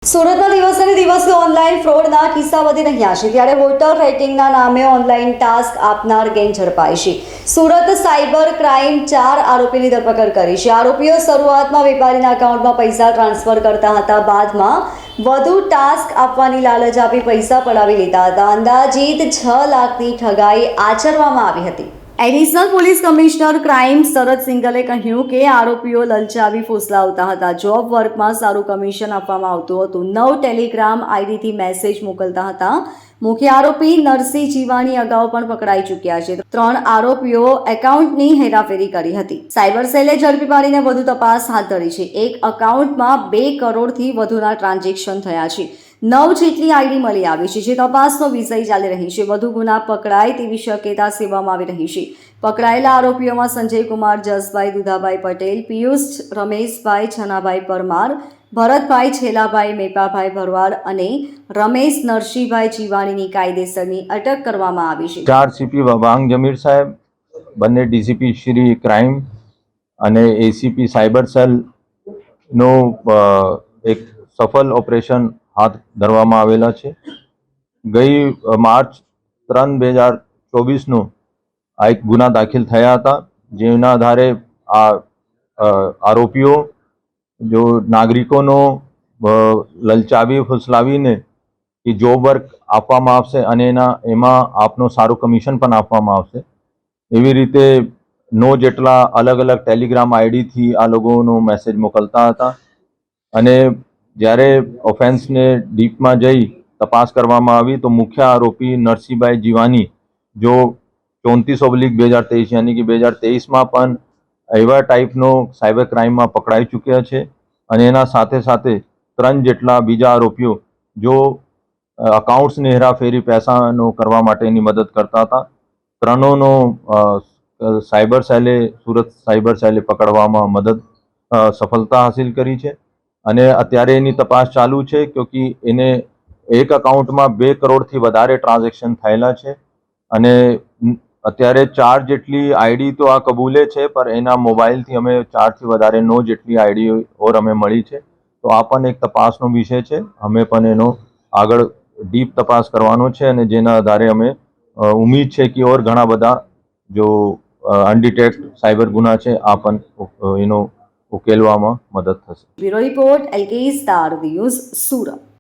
સુરતમાં દિવસે ને દિવસે ઓનલાઈન ફ્રોડના કિસ્સા વધી રહ્યા છે ત્યારે હોટલ રેટિંગના નામે ઓનલાઈન ટાસ્ક આપનાર ગેંગ ઝડપાઈ છે। સુરત સાયબર ક્રાઇમ 4 આરોપીની ધરપકડ કરી છે। આરોપીઓ શરૂઆતમાં વેપારીના એકાઉન્ટમાં પૈસા ટ્રાન્સફર કરતા હતા, બાદમાં વધુ ટાસ્ક આપવાની લાલચ આપી પૈસા પડાવી લેતા હતા। અંદાજિત 6 લાખની ઠગાઈ આચરવામાં આવી હતી। એડિશનલ પોલીસ કમિશનર ક્રાઇમ શરદ સિંઘલે કહ્યું કે આરોપીઓ લલચાવી ફોસલાવતા હતા। જોબ વર્કમાં સારું કમિશન આપવામાં આવતું હતું। 9 ટેલિગ્રામ આઈડીથી મેસેજ મોકલતા હતા। મુખ્ય આરોપી નરસિંહ જીવાણી અગાઉ પણ પકડાઈ ચૂક્યા છે। 3 આરોપીઓ એકાઉન્ટની હેરાફેરી કરી હતી। સાયબર સેલે ઝડપી પાડીને વધુ તપાસ હાથ ધરી છે। એક એકાઉન્ટમાં 2 કરોડથી વધુના ટ્રાન્ઝેક્શન થયા છે। 9 જેટલી આઈડી મળી આવી છે, જે તપાસનો વિષય ચાલી રહી છે। વધુ ગુના પકડાય તેવી શક્યતા સેવામાં આવી રહી છે। પકડાયેલા આરોપીઓમાં સંજય કુમાર જસભાઈ દુધાભાઈ પટેલ, પિયુષ રમેશભાઈ છનાભાઈ પરમાર, ભરતભાઈ છેલાભાઈ મેપાભાઈ ભરવાડ અને રમેશ નરસિંહભાઈ જીવાણીની કાયદેસરની અટક કરવામાં આવી છે। 4 સીપી વાંગ જમીર સાહેબ, બંને ડીસીપી શ્રી ક્રાઇમ અને એસીપી સાયબર સેલ નો એક સફળ ઓપરેશન હાથ ધરવામાં આવેલા છે। ગઈ માર્ચ 3, 2024 આ એક ગુના દાખલ થયા હતા, જેના આધારે આ આરોપીઓ જો નાગરિકોનો લલચાવી ફુસલાવીને કે જોબ વર્ક આપવામાં આવશે અને એમાં આપનો સારું કમિશન પણ આપવામાં આવશે, એવી રીતે 9 જેટલા અલગ અલગ ટેલિગ્રામ આઈડીથી આ લોકોનો મેસેજ મોકલતા હતા। અને જ્યારે ઓફેન્સને ડીપમાં જઈ તપાસ કરવામાં આવી તો મુખ્ય આરોપી નરસિંહભાઈ જીવાની, જો 34/2023 યાની કે 2023માં પણ એવા ટાઈપનો સાયબર ક્રાઇમમાં પકડાઈ ચૂક્યા છે। અને એના સાથે સાથે 3 જેટલા બીજા આરોપીઓ જો અકાઉન્ટ્સની હેરાફેરી પૈસાનો કરવા માટેની મદદ કરતા હતા। ત્રણોનો સાયબર સેલે સુરત સાયબર સેલે પકડવામાં સફળતા હાસિલ કરી છે। અને અત્યારે એની તપાસ ચાલુ છે, ક્યોંકિ એને એક એકાઉન્ટમાં 2 કરોડથી વધારે ટ્રાન્ઝેક્શન થયેલા છે। અને અત્યારે 4 જેટલી આઈડી તો આ કબૂલે છે, પણ એના મોબાઈલથી અમે 4થી વધારે 9 જેટલી આઈડી ઓર અમે મળી છે। તો આ પણ એક તપાસનો વિષય છે। અમે પણ એનો આગળ ડીપ તપાસ કરવાનો છે અને જેના આધારે અમે ઉમ્મીદ છે કે ઓર ઘણા બધા જો અનડિટેક્ટ સાયબર ગુના છે આ પણ એનો ઉકેલવામાં મદદ થશે। Bureau report, LK star news, Surat.